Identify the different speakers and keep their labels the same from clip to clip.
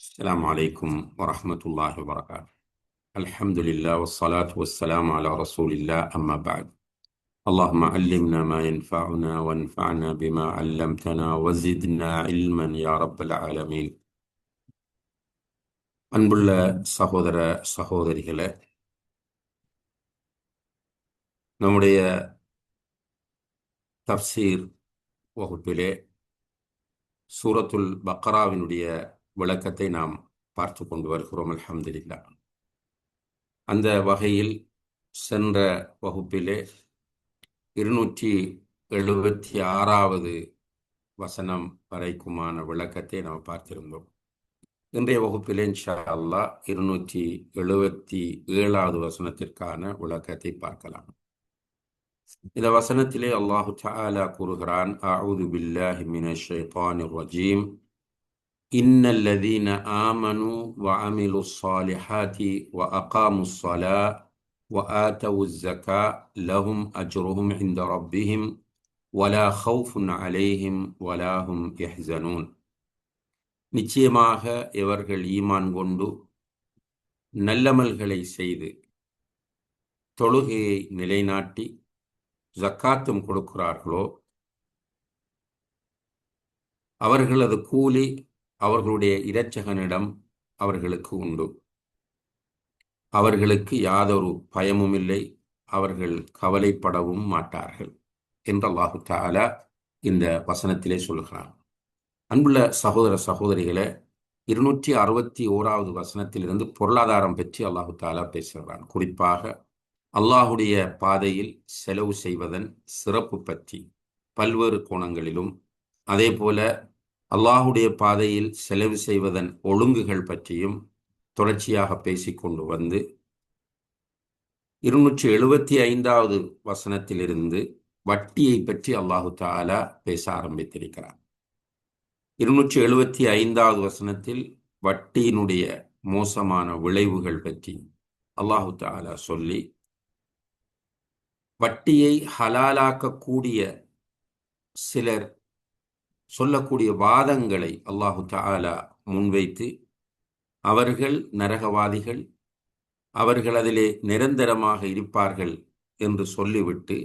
Speaker 1: السلام عليكم ورحمة الله وبركاته. الحمد لله والصلاة والسلام على رسول الله، أما بعد. اللهم علمنا ما ينفعنا وانفعنا بما علمتنا وزدنا علما يا رب العالمين. அன்புள்ள சகோதர சகோதரிகளே, நம்முடைய தப்சீர் வகுப்பிலே சூரத்துல் பக்ராவினுடைய விளக்கத்தை நாம் பார்த்து கொண்டு வருகிறோம். அல்ஹம்துலில்லாஹ். அந்த வகையில் சென்ற வகுப்பிலே 276வது வசனம் வரைக்குமான விளக்கத்தை நாம் பார்த்திருந்தோம். இன்றைய வகுப்பிலே இன்ஷா அல்லாஹ் 277வது வசனத்திற்கான விளக்கத்தை பார்க்கலாம். இந்த வசனத்திலே அல்லாஹு தஆலா கூறுகிறான், அஊது பில்லாஹி மினஷ் ஷைத்தானிர் ரஜீம், இன்னல்லதீன ஆமனு வஅமிலுஸ் ஸாலிஹாத்தி வஅகாமுஸ் ஸலாத் வஆத்தவுஸ் ஸகாத் லஹும் அஜ்ருஹும் இன்த ரப்பிஹிம் வலா ஹவுஃபுன் அலைஹிம் வலா ஹும் யஹ்ஸனூன். நிச்சயமாக இவர்கள் ஈமான் கொண்டு நல்லமல்களை செய்து தொழுகையை நிலைநாட்டி ஜக்காத்தும் கொடுக்கிறார்களோ அவர்களது கூலி அவர்களுடைய இரட்சகனிடம் அவர்களுக்கு உண்டு. அவர்களுக்கு யாதொரு பயமும் இல்லை, அவர்கள் கவலைப்படவும் மாட்டார்கள் என்று அல்லாஹு தஆலா இந்த வசனத்திலே சொல்கிறார். அன்புள்ள சகோதர சகோதரிகளே, 261வது வசனத்திலிருந்து பொருளாதாரம் பற்றி அல்லாஹு தஆலா பேசுகிறான். குறிப்பாக அல்லாஹுடைய பாதையில் செலவு செய்வதன் சிறப்பு பற்றி பல்வேறு கோணங்களிலும், அதே போல அல்லாஹுடைய பாதையில் செலவு செய்வதன் ஒழுங்குகள் பற்றியும் தொடர்ச்சியாக பேசிக்கொண்டு வந்து 275வது வசனத்திலிருந்து வட்டியை பற்றி அல்லாஹு தஆலா பேச ஆரம்பித்திருக்கிறார். 275வது வசனத்தில் வட்டியினுடைய மோசமான விளைவுகள் பற்றி அல்லாஹு தஆலா சொல்லி, வட்டியை ஹலாலாக்கக்கூடிய சிலர் சொல்லக்கூடிய வாதங்களை அல்லாஹு தஆலா முன்வைத்து, அவர்கள் நரகவாதிகள், அவர்கள் அதிலே நிரந்தரமாக இருப்பார்கள் என்று சொல்லிவிட்டு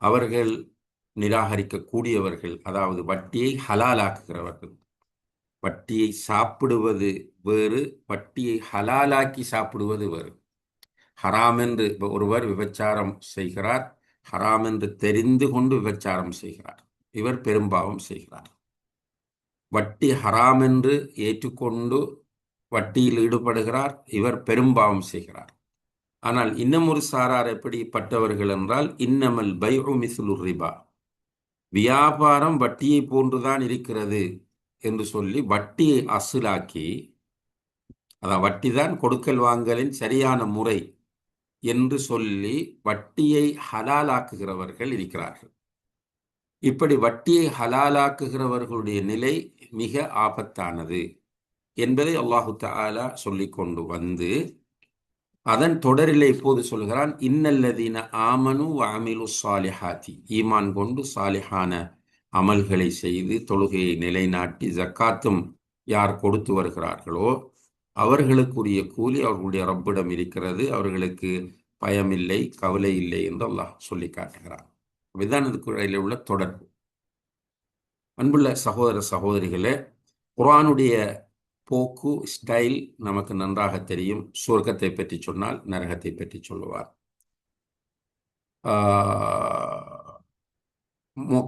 Speaker 1: அவர்கள் நிராகரிக்கக்கூடியவர்கள், அதாவது வட்டியை ஹலாலாக்குகிறவர்கள். வட்டியை சாப்பிடுவது வேறு, வட்டியை ஹலாலாக்கி சாப்பிடுவது வேறு. ஹராம் என்று ஒருவர் விபச்சாரம் செய்கிறார், ஹராம் என்று தெரிந்து கொண்டு விபச்சாரம் செய்கிறார், இவர் பெரும்பாவம் செய்கிறார். வட்டி ஹராம் என்று ஏற்றுக்கொண்டு வட்டியில் ஈடுபடுகிறார், இவர் பெரும்பாவம் செய்கிறார். ஆனால் இன்னும் ஒரு சாரார் எப்படிப்பட்டவர்கள் என்றால், இன்னமல் பைஉ மிஸ்லு ரிபா, வியாபாரம் வட்டியை போன்றுதான் இருக்கிறது என்று சொல்லி வட்டியை அசுலாக்கி, அதான் வட்டிதான் கொடுக்கல் வாங்கலின் சரியான முறை என்று சொல்லி வட்டியை ஹலாலாக்குகிறவர்கள் இருக்கிறார்கள். இப்படி வட்டியை ஹலாலாக்குகிறவர்களுடைய நிலை மிக ஆபத்தானது என்பதை அல்லாஹு தஆலா சொல்லிக் கொண்டு வந்து அதன் தொடரிலே இப்போது சொல்கிறான், இன்னல்லதீன ஆமனு வஅமிலு ஸாலிஹாத்தி, ஈமான் கொண்டு சாலிஹான அமல்களை செய்து தொழுகையை நிலைநாட்டி ஜக்காத்தும் யார் கொடுத்து வருகிறார்களோ அவர்களுக்குரிய கூலி அவர்களுடைய ரப்பிடம் இருக்கிறது, அவர்களுக்கு பயமில்லை, கவலை இல்லை என்று அல்லாஹ் சொல்லி காட்டுகிறார். இதுதான் இதுக்குள்ள உள்ள தொடர்பு. அன்புள்ள சகோதர சகோதரிகளே, குர்ஆனுடைய போக்கு ஸ்டைல் நமக்கு நன்றாக தெரியும். சொர்க்கத்தை பற்றி சொன்னால் நரகத்தை பற்றி சொல்லுவார்,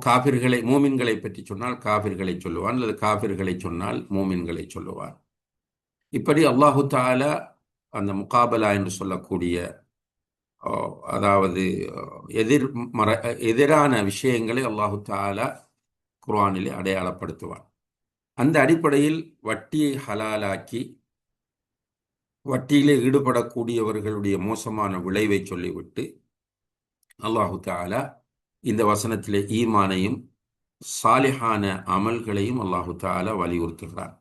Speaker 1: காபிர்களை மூமின்களை பற்றி சொன்னால் காபிர்களை சொல்லுவான், அல்லது காபிர்களை சொன்னால் மூமின்களை சொல்லுவார். இப்படி அல்லாஹு தஆலா அந்த முகாபலா என்று சொல்லக்கூடிய, அதாவது எதிரான விஷயங்களை அல்லாஹு தஆலா குர்ஆனிலே அடையாளப்படுத்துவார். அந்த அடிப்படையில் வட்டியை ஹலாலாக்கி வட்டியிலே ஈடுபடக்கூடியவர்களுடைய மோசமான விளைவை சொல்லிவிட்டு அல்லாஹு தஆலா இந்த வசனத்திலே ஈமானையும் சாலிஹான அமல்களையும் அல்லாஹு தஆலா வலியுறுத்துகிறார்.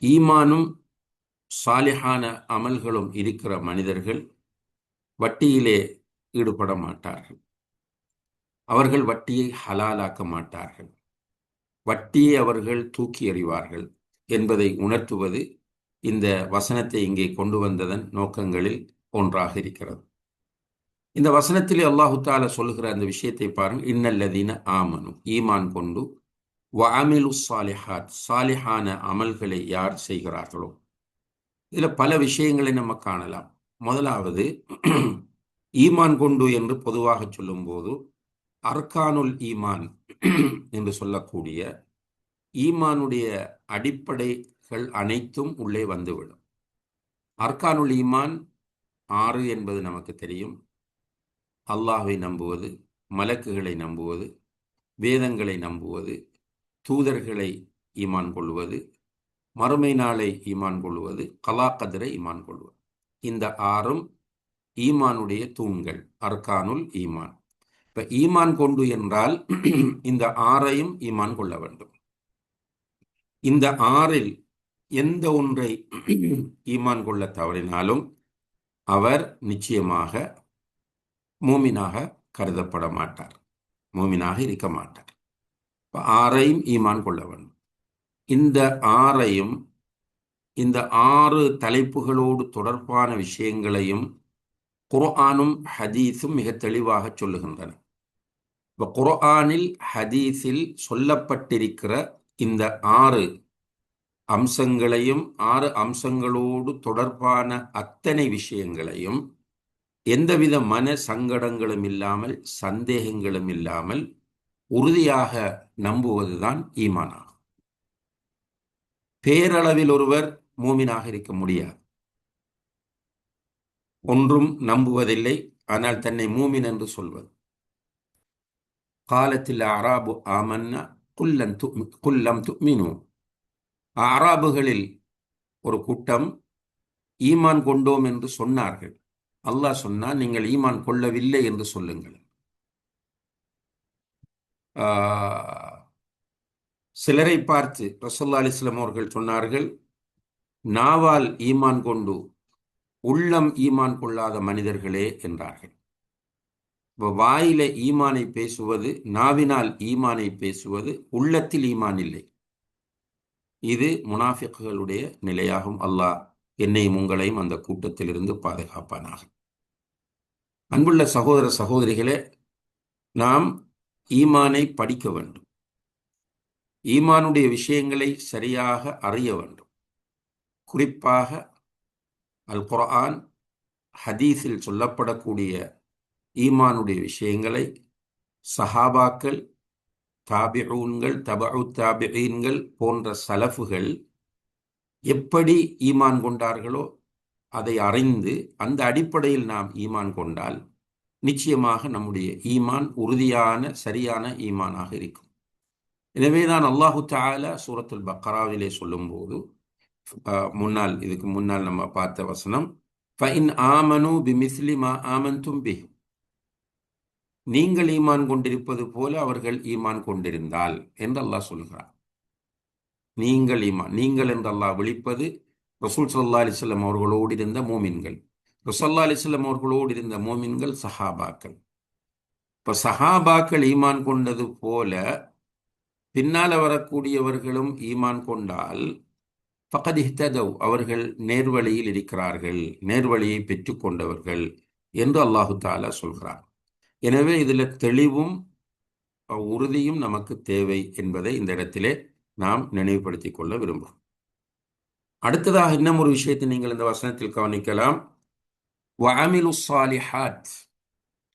Speaker 1: ஈமானும் சாலிஹான அமல்களும் இருக்கிற மனிதர்கள் வட்டியிலே ஈடுபட மாட்டார்கள், அவர்கள் வட்டியை ஹலாலாக்க மாட்டார்கள், வட்டியை அவர்கள் தூக்கி எறிவார்கள் என்பதை உணர்த்துவது இந்த வசனத்தை இங்கே கொண்டு வந்ததன் நோக்கங்களில் ஒன்றாக இருக்கிறது. இந்த வசனத்திலே அல்லாஹு தாலா சொல்லுகிற அந்த விஷயத்தை பாருங்கள். இன்னல்லதீன ஆமனு, ஈமான் கொண்டு, வஅமிலு ஸாலிஹாத், சாலிஹான அமல்களை யார் செய்கிறார்களோ. இதில் பல விஷயங்களை நம்ம காணலாம். முதலாவது, ஈமான் கொண்டு என்று பொதுவாக சொல்லும்போது அர்கானுல் ஈமான் என்று சொல்லக்கூடிய ஈமானுடைய அடிப்படைகள் அனைத்தும் உள்ளே வந்துவிடும். அர்கானுல் ஈமான் 6 என்பது நமக்கு தெரியும். அல்லாஹ்வை நம்புவது, மலக்குகளை நம்புவது, வேதங்களை நம்புவது, தூதர்களை ஈமான் கொள்வது, மறுமை நாளை ஈமான் கொள்வது, கலா கதிரை ஈமான் கொள்வது. இந்த 6ம் ஈமானுடைய தூண்கள், அர்கானுல் ஈமான். இப்ப ஈமான் கொண்டு என்றால் இந்த 6ஐயும் ஈமான் கொள்ள வேண்டும். இந்த 6இல் எந்த ஒன்றை ஈமான் கொள்ள தவறினாலும் அவர் நிச்சயமாக மூமினாக கருதப்பட மாட்டார், மூமினாக இருக்க மாட்டார். 6ஐயும் ஈமான் கொள்ள வேண்டும். இந்த 6ஐயும், இந்த 6 தலைப்புகளோடு தொடர்பான விஷயங்களையும் குர்ஆனும் ஹதீஸும் மிக தெளிவாக சொல்லுகின்றன. இப்போ குர்ஆனில் ஹதீஸில் சொல்லப்பட்டிருக்கிற இந்த 6 அம்சங்களையும் 6 அம்சங்களோடு தொடர்பான அத்தனை விஷயங்களையும் எந்தவித மன சங்கடங்களும் இல்லாமல், சந்தேகங்களும் இல்லாமல் உறுதியாக நம்புவதுதான் ஈமானாகும். பேரளவில் ஒருவர் மூமினாக இருக்க முடியாது. ஒன்றும் நம்புவதில்லை, ஆனால் தன்னை மூமின் என்று சொல்வது. காலத்தில் அராபு ஆமன்னா குல்லம் துமினு. அராபுகளில் ஒரு கூட்டம் ஈமான் கொண்டோம் என்று சொன்னார்கள். அல்லாஹ் சொன்னால் நீங்கள் ஈமான் கொள்ளவில்லை என்று சொல்லுங்கள். சிலரை பார்த்து ரசூலுல்லாஹி அலைஹி வஸல்லம் அவர்கள் சொன்னார்கள், நாவால் ஈமான் கொண்டு உள்ளம் ஈமான் கொள்ளாத மனிதர்களே என்றார்கள். வாயில ஈமானை பேசுவது, நாவினால் ஈமானை பேசுவது, உள்ளத்தில் ஈமான் இல்லை. இது முனாஃபிக்குகளுடைய நிலையாகும். அல்லாஹ் என்னையும் உங்களையும் அந்த கூட்டத்திலிருந்து பாதுகாப்பானாக. அன்புள்ள சகோதர சகோதரிகளே, நாம் ஈமானை படிக்க வேண்டும். ஈமானுடைய விஷயங்களை சரியாக அறிய வேண்டும். குறிப்பாக அல் குர்ஆன், ஹதீஸில் சொல்லப்படக்கூடிய ஈமானுடைய விஷயங்களை சஹாபாக்கள், தாபிஊன்கள், தபஉ தாபிஈன்கள் போன்ற சலஃபுகள் எப்படி ஈமான் கொண்டார்களோ அதை அறிந்து அந்த அடிப்படையில் நாம் ஈமான் கொண்டால் நிச்சயமாக நம்முடைய ஈமான் உறுதியான சரியான ஈமானாக இருக்கும். எனவேதான் அல்லாஹு தஆலா சூரத்துல் பக்ராவிலே சொல்லும்போது, இதுக்கு முன்னால் நம்ம பார்த்த வசனம், ஃபஇன் ஆமனு பிமிஸ்லி மா ஆமன்தும் பிஹ், நீங்கள் ஈமான் கொண்டிருப்பது போல அவர்கள் ஈமான் கொண்டிருந்தால் என்று அல்லாஹ் சொல்கிறார். நீங்கள் ஈமான், நீங்கள் என்று அல்லாஹ் விழிப்பது ரசூல் ஸல்லல்லாஹு அலைஹி வஸல்லம் அவர்களோடு இருந்த மூமின்கள். ரசூல் ஸல்லல்லாஹு அலைஹி வஸல்லம் அவர்களோடு இருந்த மூமின்கள் சஹாபாக்கள். இப்ப சஹாபாக்கள் ஈமான் கொண்டது போல பின்னால வரக்கூடியவர்களும் ஈமான் கொண்டால் ஃபகத் இஹ்ததவ், அவர்கள் நேர்வழியில் இருக்கிறார்கள், நேர்வழியை பெற்றுக்கொண்டவர்கள் என்று அல்லாஹு தஆலா சொல்கிறார். எனவே இதில் தெளிவும் உறுதியும் நமக்கு தேவை என்பதை இந்த இடத்திலே நாம் நினைவுபடுத்திக் கொள்ள விரும்புகிறோம். அடுத்ததாக இன்னும் ஒரு விஷயத்தை நீங்கள் இந்த வசனத்தில் கவனிக்கலாம். வஅமிலு ஸாலிஹாத்,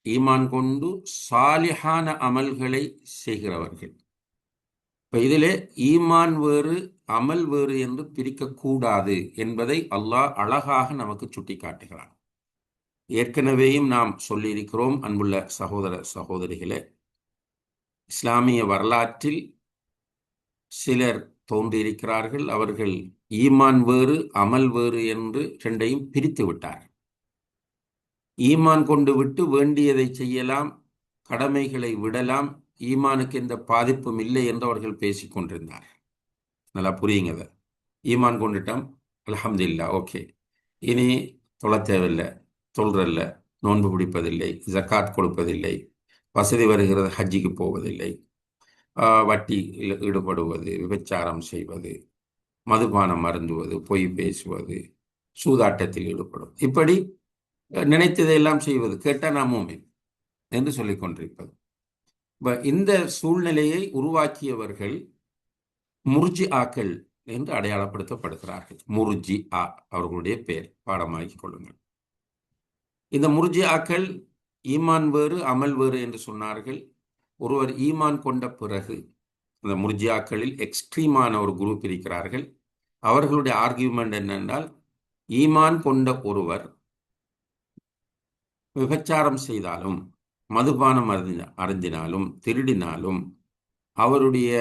Speaker 1: ஈமான் கொண்டு சாலிஹான அமல்களை செய்கிறவர்கள். இப்ப இதிலே ஈமான் வேறு அமல் வேறு என்று பிரிக்கக்கூடாது என்பதை அல்லாஹ் அழகாக நமக்கு சுட்டி காட்டுகிறான். ஏற்கனவேயும் நாம் சொல்லியிருக்கிறோம். அன்புள்ள சகோதர சகோதரிகளே, இஸ்லாமிய வரலாற்றில் சிலர் தோன்றியிருக்கிறார்கள். அவர்கள் ஈமான் வேறு அமல் வேறு என்று இரண்டையும் பிரித்து விட்டார்கள். ஈமான் கொண்டு விட்டு வேண்டியதை செய்யலாம், கடமைகளை விடலாம், ஈமானுக்கு எந்த பாதிப்பும் இல்லை என்று அவர்கள் பேசிக் கொண்டிருந்தார்கள். நல்லா புரியுங்க. ஈமான் கொண்டுட்டோம், அல்ஹம்துலில்லாஹ், ஓகே, இனி தொழ தேவையில்லை, தொல்றல்ல, நோன்பு பிடிப்பதில்லை, ஜக்காத் கொடுப்பதில்லை, வசதி வருகிறது ஹஜ்ஜிக்கு போவதில்லை, வட்டியில் ஈடுபடுவது, விபச்சாரம் செய்வது, மதுபானம் அருந்துவது, பொய் பேசுவது, சூதாட்டத்தில் ஈடுபடும், இப்படி நினைத்ததையெல்லாம் செய்வது, கேட்டால் நான் மூமின் என்று சொல்லிக் கொண்டிருப்பது. இந்த சூழ்நிலையை உருவாக்கியவர்கள் முர்ஜி ஆக்கள் என்று அடையாளப்படுத்தப்படுகிறார்கள். முர்ஜி ஆ அவர்களுடைய பெயர், பாடமாக்கிக் கொள்ளுங்கள். இந்த முர்ஜி ஆக்கள் ஈமான் வேறு அமல் வேறு என்று சொன்னார்கள். ஒருவர் ஈமான் கொண்ட பிறகு, அந்த முர்ஜியாக்களில் எக்ஸ்ட்ரீமான ஒரு குரூப் இருக்கிறார்கள். அவர்களுடைய ஆர்கியூமெண்ட் என்னென்றால், ஈமான் கொண்ட ஒருவர் விபச்சாரம் செய்தாலும், மதுபானம் அருந்தினாலும், திருடினாலும் அவருடைய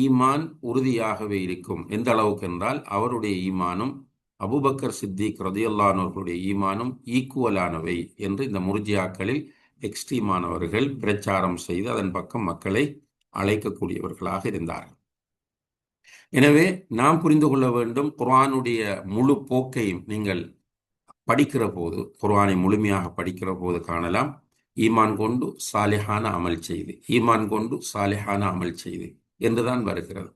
Speaker 1: ஈமான் உறுதியாகவே இருக்கும். எந்த அளவுக்கு என்றால், அவருடைய ஈமானும் அபூபக்கர் சித்திக் ரலியல்லாஹு அன்ஹுடைய ஈமானும் ஈக்குவலானவை என்று இந்த முர்ஜியாக்களில் எக்ஸ்ட்ரீமானவர்கள் பிரச்சாரம் செய்து அதன் பக்கம் மக்களை அழைக்கக்கூடியவர்களாக இருந்தார்கள். எனவே நாம் புரிந்து கொள்ள வேண்டும், குர்ஆனுடைய முழு போக்கையும் நீங்கள் படிக்கிற போது, குர்ஆனை முழுமையாக படிக்கிற போது காணலாம், ஈமான் கொண்டு சாலிஹான அமல் செய்து, ஈமான் கொண்டு சாலிஹான அமல் செய்து என்றுதான் வருகிறது.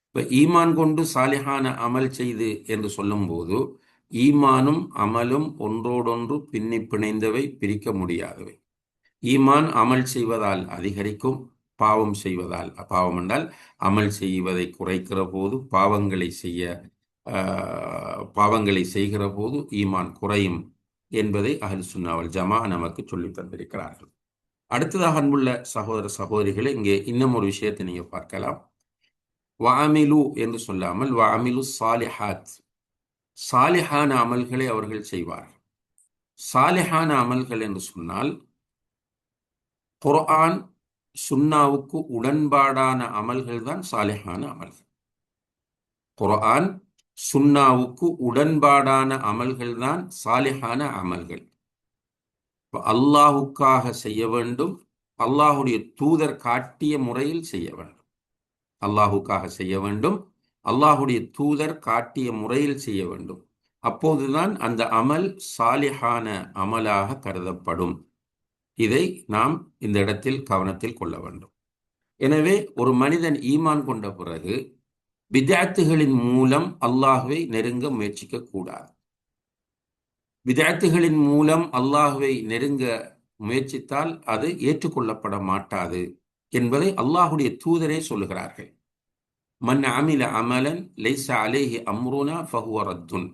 Speaker 1: இப்ப ஈமான் கொண்டு சாலிஹான அமல் செய்து என்று சொல்லும்போது, ஈமானும் அமலும் ஒன்றோடொன்று பின்னி பிணைந்தவை, பிரிக்க முடியாதவை. ஈமான் அமல் செய்வதால் அதிகரிக்கும், பாவம் செய்வதால், பாவம் என்றால் அமல் செய்வதை குறைக்கிற போது, பாவங்களை செய்கிற போது ஈமான் குறையும் என்பதை அஹ்லுஸ் சுன்னா வல் ஜமா நமக்கு சொல்லித் தந்திருக்கிறார்கள். அடுத்ததாக அன்புள்ள சகோதர சகோதரிகளை, இங்கே இன்னும் ஒரு விஷயத்தை நீங்க பார்க்கலாம். வஅமிலு என்று சொல்லாமல் வஅமிலு சாலிஹாத், சாலிஹான அமல்களை அவர்கள் செய்வார்கள். சாலிஹான அமல்கள் என்று சொன்னால், குர்ஆன் சுன்னாவுக்கு உடன்பாடான அமல்கள் தான் சாலிஹான அமல்கள். குர்ஆன் சுன்னாவுக்கு உடன்பாடான அமல்கள் தான் சாலிஹான அமல்கள். அல்லாஹுக்காக செய்ய வேண்டும், அல்லாஹுடைய தூதர் காட்டிய முறையில் செய்ய வேண்டும். அல்லாஹுக்காக செய்ய வேண்டும், அல்லாஹுடைய தூதர் காட்டிய முறையில் செய்ய வேண்டும். அப்போதுதான் அந்த அமல் சாலிஹான அமலாக கருதப்படும். இதை நாம் இந்த இடத்தில் கவனத்தில் கொள்ள வேண்டும். எனவே ஒரு மனிதன் ஈமான் கொண்ட பிறகு பித்அத்துகளின் மூலம் அல்லாஹ்வை நெருங்க முயற்சிக்க கூடாது. பித்அத்துகளின் மூலம் அல்லாஹ்வை நெருங்க முயற்சித்தால் அது ஏற்றுக்கொள்ளப்பட மாட்டாது என்பதை அல்லாஹுடைய தூதரே சொல்லுகிறார்கள். மன் அமில அமலன் லைஸ அலைஹி அம்ருனா ஃபஹுவ ரத்துன்.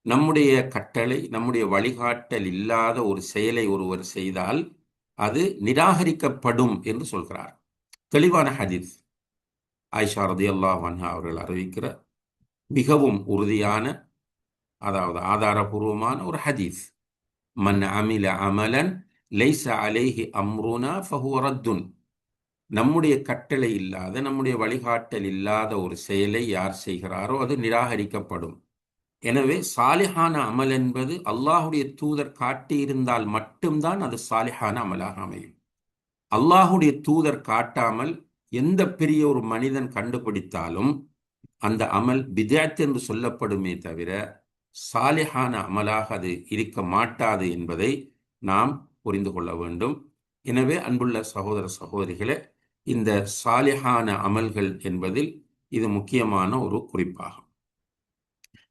Speaker 1: நம்முடைய கட்டளை, நம்முடைய வழிகாட்டல் இல்லாத ஒரு செயலை ஒருவர் செய்தால் அது நிராகரிக்கப்படும் என்று சொல்கிறார். தெளிவான ஹதீஸ், ஆயிஷா ரலியல்லாஹு அன்ஹா அவர்கள் அறிவிக்கிற மிகவும் உறுதியான, அதாவது ஆதாரபூர்வமான ஒரு ஹதீஸ். மன் அமில அமலன் லைஸ அலைஹி அம்ருனா ஃபஹுவ ரத்துன். நம்முடைய கட்டளை இல்லாத, நம்முடைய வழிகாட்டல் இல்லாத ஒரு செயலை யார் செய்கிறாரோ அது நிராகரிக்கப்படும். எனவே சாலிஹான அமல் என்பது அல்லாஹுடைய தூதர் காட்டியிருந்தால் மட்டும்தான் அது சாலிஹான அமலாக அமையும். அல்லாஹுடைய தூதர் காட்டாமல் எந்த பெரிய ஒரு மனிதன் கண்டுபிடித்தாலும் அந்த அமல் பித்அத் என்று சொல்லப்படுமே தவிர சாலிஹான அமலாக அது இருக்க மாட்டாது என்பதை நாம் புரிந்து கொள்ள வேண்டும். எனவே அன்புள்ள சகோதர சகோதரிகளே, இந்த சாலிஹான அமல்கள் என்பதில் இது முக்கியமான ஒரு குறிப்பாகும்.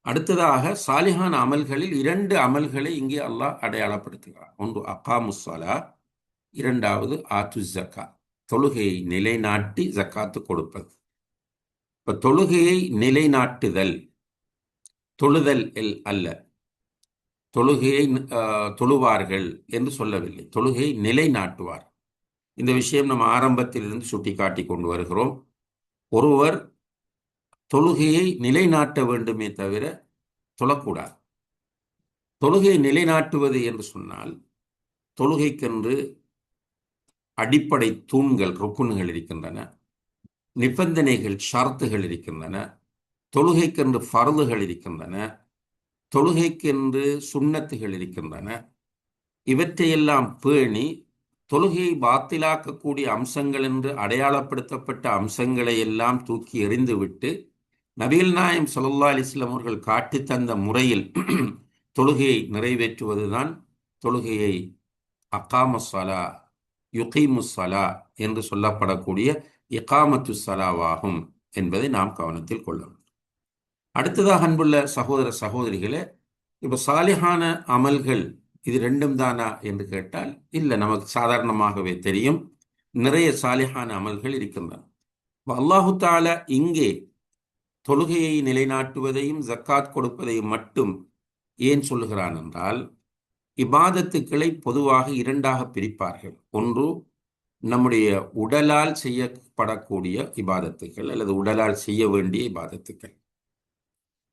Speaker 1: அடுத்ததாக, சாலிஹான அமல்களில் 2 அமல்களை இங்கே அல்லாஹ் அடையாளப்படுத்துகிறார். ஒன்று அகாமுஸ் ஸலா, இரண்டாவது ஆத்து ஜக்கா, தொழுகையை நிலைநாட்டி ஜக்காத்து கொடுப்பது. இப்ப தொழுகையை நிலைநாட்டுதல், தொழுதல் அல்ல, தொழுகையை தொழுவார்கள் என்று சொல்லவில்லை, தொழுகையை நிலைநாட்டுவார். இந்த விஷயம் நம்ம ஆரம்பத்திலிருந்து சுட்டி காட்டி கொண்டு வருகிறோம். ஒருவர் தொழுகையை நிலைநாட்ட வேண்டுமே தவிர தொழக்கூடாது. தொழுகையை நிலைநாட்டுவது என்று சொன்னால், தொழுகைக்கென்று அடிப்படை தூண்கள், ருக்குன்கள் இருக்கின்றன, நிபந்தனைகள், ஷரத்துகள் இருக்கின்றன, தொழுகைக்கென்று ஃபர்துகள் இருக்கின்றன, தொழுகைக்கென்று சுன்னத்துகள் இருக்கின்றன. இவற்றையெல்லாம் பேணி தொழுகையை பாத்திலாக்கக்கூடிய அம்சங்கள் என்று அடையாளப்படுத்தப்பட்ட அம்சங்களை எல்லாம் தூக்கி எறிந்துவிட்டு நபிகள் நாயகம் ஸல்லல்லாஹு அலைஹி வஸல்லம் அவர்கள் காட்டி தந்த முறையில் தொழுகையை நிறைவேற்றுவதுதான் தொழுகையை அகாமஸ் ஸலா, யுகீமுஸ் ஸலா என்று சொல்லப்படக்கூடிய இகாமத்து ஸலாவாகும் என்பதை நாம் கவனத்தில் கொள்ள வேண்டும். அடுத்ததாக அன்புள்ள சகோதர சகோதரிகளே, இப்போ சாலிஹான அமல்கள் இது ரெண்டும் தானா என்று கேட்டால் இல்லை. நமக்கு சாதாரணமாகவே தெரியும் நிறைய சாலிஹான அமல்கள் இருக்கின்றன. அல்லாஹு தாலா இங்கே தொழுகையை நிலைநாட்டுவதையும் ஜக்காத் கொடுப்பதையும் மட்டும் ஏன் சொல்லுகிறான் என்றால், இபாதத்துக்களை பொதுவாக இரண்டாக பிரிப்பார்கள். ஒன்று நம்முடைய உடலால் செய்யப்படக்கூடிய இபாதத்துக்கள் அல்லது உடலால் செய்ய வேண்டிய இபாதத்துக்கள்.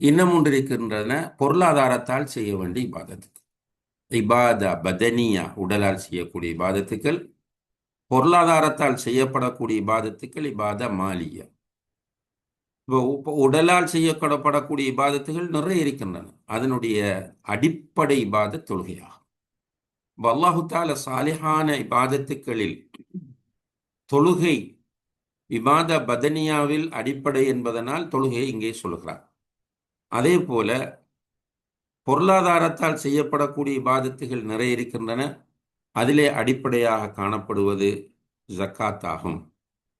Speaker 1: இன்னும் ஒன்று இருக்கின்றன பொருளாதாரத்தால் செய்ய வேண்டிய இபாதத்துக்கள். இபாதா பதனியா உடலால் செய்யக்கூடிய இபாதத்துக்கள், பொருளாதாரத்தால் செய்யப்படக்கூடிய இபாதத்துக்கள் இபாதா மாலியா. இப்போ உடலால் செய்யப்படக்கூடிய இபாதத்துகள் நிறைய இருக்கின்றன. அதனுடைய அடிப்படை இபாதத் தொழுகையாகும். அல்லாஹு தஆலா சாலிஹான இபாதத்துக்களில் தொழுகை இபாதா பதனியாவில் அடிப்படை என்பதனால் தொழுகையை இங்கே சொல்கிறார். அதே போல பொருளாதாரத்தால் செய்யப்படக்கூடிய இபாதத்துகள் நிறைய இருக்கின்றன. அதிலே அடிப்படையாக காணப்படுவது ஜக்காத் ஆகும்.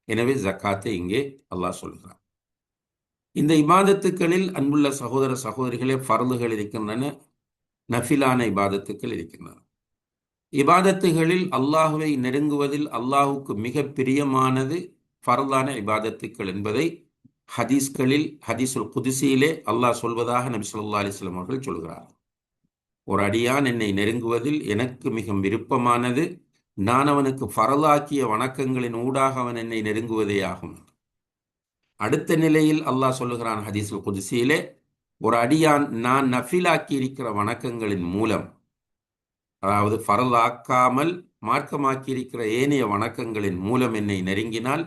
Speaker 1: எனவே ஜக்காத்தை இங்கே அல்லாஹ் சொல்கிறார். இந்த இபாதத்துக்களில் அன்புள்ள சகோதர சகோதரிகளே ஃபர்துகள் இருக்கின்றன, நஃபிலான இபாதத்துக்கள் இருக்கின்றன. இபாதத்துகளில் அல்லாஹுவை நெருங்குவதில் அல்லாஹுக்கு மிக பிரியமானது ஃபர்தான இபாதத்துக்கள் என்பதை ஹதீஸ்களில் ஹதீஸுல் குதுசியிலே அல்லாஹ் சொல்வதாக நபி ஸல்லல்லாஹு அலைஹி வஸல்லம் அவர்கள் சொல்கிறார். ஒரு அடியான் என்னை நெருங்குவதில் எனக்கு மிக விருப்பமானது நான் அவனுக்கு ஃபரலாக்கிய வணக்கங்களின் ஊடாக அவன் என்னை நெருங்குவதே ஆகும். அடுத்த நிலையில் அல்லாஹ் சொல்லுகிறான் ஹதீஸுல் குதுசியிலே, ஒரு அடியான் நான் நஃபிலாக்கி இருக்கிற வணக்கங்களின் மூலம், அதாவது ஃபரலாக்காமல் மார்க்கமாக்கி இருக்கிற ஏனைய வணக்கங்களின் மூலம் என்னை நெருங்கினால்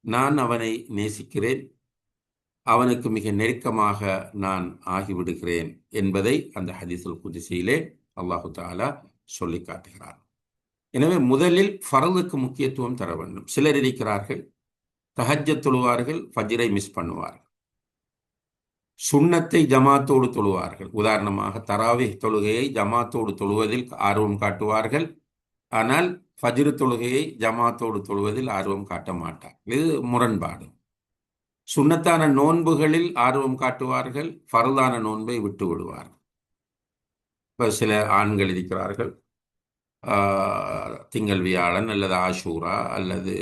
Speaker 1: நான் அவனை நேசிக்கிறேன், அவனுக்கு மிக நெருக்கமாக நான் ஆகிவிடுகிறேன் என்பதை அந்த ஹதீஸுல் குதுசியிலே அல்லாஹு தஆலா சொல்லி காட்டுகிறார். எனவே முதலில் ஃபர்துக்கு முக்கியத்துவம் தர வேண்டும். சிலர் இருக்கிறார்கள் தஹஜ்ஜத் தொழுவார்கள், ஃபஜ்ரை மிஸ் பண்ணுவார்கள். சுன்னத்தை ஜமாத்தோடு தொழுவார்கள். உதாரணமாக தராவிஹ் தொழுகையை ஜமாத்தோடு தொழுவதில் ஆர்வம் காட்டுவார்கள், ஆனால் ஃபஜ்ரு தொழுகையை ஜமாத்தோடு தொழுவதில் ஆர்வம் காட்ட மாட்டார். இது முரண்பாடு. சுன்னத்தான நோன்புகளில் ஆர்வம் காட்டுவார்கள், ஃபர்தான நோன்பை விட்டு விடுவார்கள். இப்போ சில ஆண்கள் இருக்கிறார்கள், திங்கள் வியாழன் அல்லது ஆஷூரா அல்லது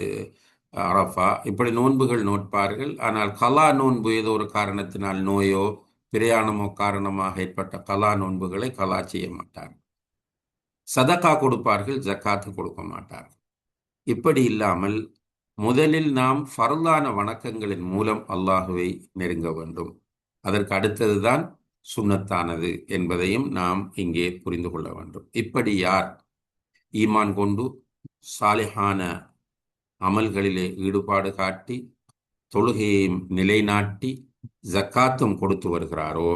Speaker 1: அரஃபா இப்படி நோன்புகள் நோட்பார்கள். ஆனால் கலா நோன்பு ஏதோ ஒரு காரணத்தினால் நோயோ பிரயாணமோ காரணமாக ஏற்பட்ட கலா நோன்புகளை கலா செய்ய மாட்டார்கள். சதகா கொடுப்பார்கள், ஜக்காத்து கொடுக்க மாட்டார்கள். இப்படி இல்லாமல் முதலில் நாம் ஃபர்தான வணக்கங்களின் மூலம் அல்லாஹுவை நெருங்க வேண்டும். அதற்கு அடுத்ததுதான் சுன்னத்தானது என்பதையும் நாம் இங்கே புரிந்து கொள்ள வேண்டும். இப்படி யார் ஈமான் கொண்டு சாலிஹான அமல்களிலே ஈடுபாடு காட்டி தொழுகையையும் நிலைநாட்டி ஜக்காத்தும் கொடுத்து வருகிறாரோ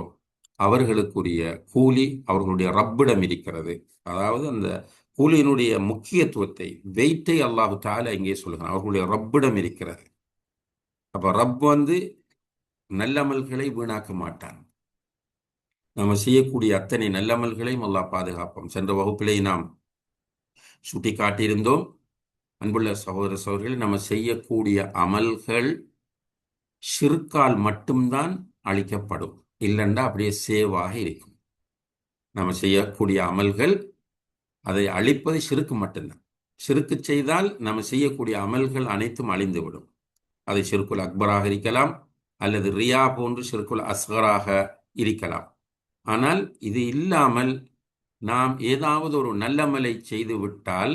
Speaker 1: அவர்களுக்குரிய கூலி அவர்களுடைய ரப்பிடம் இருக்கிறது. அதாவது அந்த கூலியினுடைய முக்கியத்துவத்தை வெயிட்டை அல்லாஹு தஆலா இங்கே சொல்கிறான், அவர்களுடைய ரப்பிடம் இருக்கிறது. அப்ப ரப் நல்லமல்களை வீணாக்க மாட்டான். நம்ம செய்யக்கூடிய அத்தனை நல்லமல்களையும் அல்லாஹ் பாதுகாப்போம். சென்ற வகுப்பிலே நாம் சுட்டி காட்டியிருந்தோம். அன்புள்ள சகோதர சகோதரிகள், நம்ம செய்யக்கூடிய அமல்கள் ஷிர்கால் மட்டும்தான் அழிக்கப்படும், இல்லைண்டா அப்படியே சேவாக இருக்கும். நம்ம செய்யக்கூடிய அமல்கள் அதை அழிப்பது ஷிருக்கு மட்டும்தான். ஷிருக்கு செய்தால் நம்ம செய்யக்கூடிய அமல்கள் அனைத்தும் அழிந்துவிடும். அது ஷிர்குல் அக்பராக இருக்கலாம் அல்லது ரியா போன்று ஷிர்குல் அஸ்கராக இருக்கலாம். ஆனால் இது இல்லாமல் நாம் ஏதாவது ஒரு நல்லமலை செய்து விட்டால்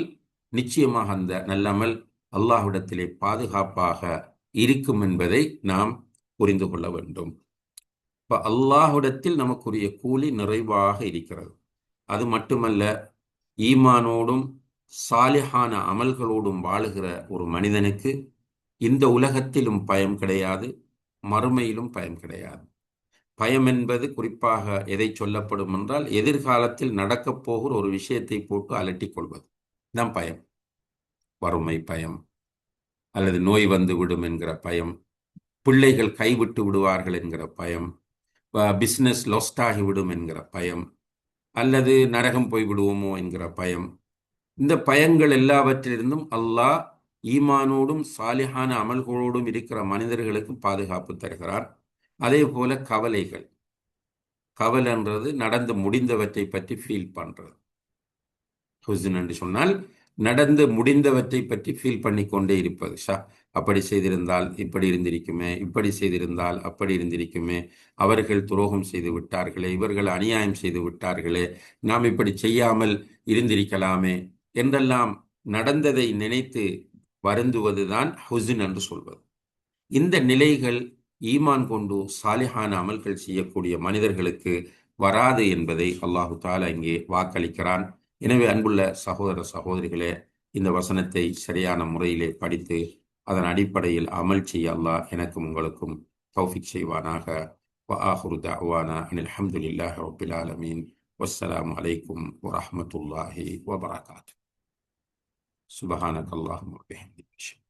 Speaker 1: நிச்சயமாக அந்த நல்லமல் அல்லாஹ்விடத்திலே பாதுகாப்பாக இருக்கும் என்பதை நாம் புரிந்து கொள்ள வேண்டும். இப்போ அல்லாஹ்விடத்தில் நமக்குரிய கூலி நிறைவாக இருக்கிறது. அது மட்டுமல்ல, ஈமானோடும் சாலிஹான அமல்களோடும் வாழுகிற ஒரு மனிதனுக்கு இந்த உலகத்திலும் பயம் கிடையாது, மறுமையிலும் பயம் கிடையாது. பயம் என்பது குறிப்பாக எதை சொல்லப்படும் என்றால், எதிர்காலத்தில் நடக்கப் போகிற ஒரு விஷயத்தை போட்டு அலட்டிக் கொள்வது தான் பயம். வறுமை பயம், அல்லது நோய் வந்து விடும் என்கிற பயம், பிள்ளைகள் கைவிட்டு விடுவார்கள் என்கிற பயம், பிஸ்னஸ் லொஸ்ட் ஆகிவிடும் என்கிற பயம், அல்லது நரகம் போய் விடுவோமோ என்கிற பயம். இந்த பயங்கள் எல்லாவற்றிலிருந்தும் அல்லாஹ் ஈமானோடும் சாலிஹான அமல்களோடும் இருக்கிற மனிதர்களுக்கு பாதுகாப்பு தருகிறார். அதே போல கவலைகள். கவலைன்றது நடந்து முடிந்தவற்றை பற்றி ஃபீல் பண்றது. ஹுஸ்ன் என்று சொன்னால் நடந்து முடிந்தவற்றை பற்றி ஃபீல் பண்ணி கொண்டே இருப்பது. அப்படி செய்திருந்தால் இப்படி இருந்திருக்குமே, இப்படி செய்திருந்தால் அப்படி இருந்திருக்குமே, அவர்கள் துரோகம் செய்து விட்டார்களே, இவர்கள் அநியாயம் செய்து விட்டார்களே, நாம் இப்படி செய்யாமல் இருந்திருக்கலாமே என்றெல்லாம் நடந்ததை நினைத்து வருந்துவதுதான் ஹுஸ்ன் என்று சொல்வது. இந்த நிலைகள் ஈமான் கொண்டு சாலிஹான அமல்கள் செய்யக்கூடிய மனிதர்களுக்கு வராது என்பதை அல்லாஹு தாலா இங்கே வாக்களிக்கிறான். எனவே அன்புள்ள சகோதர சகோதரிகளே, இந்த வசனத்தை சரியான முறையிலே படித்து அதன் அடிப்படையில் அமல் செய்ய அல்லாஹ் எனக்கும் உங்களுக்கும் தௌஃபிக் செய்வானாக. وآخر دعوانا أن الحمد لله رب العالمين والسلام عليكم ورحمة الله وبركاته. سبحانك اللهم وبحمدك.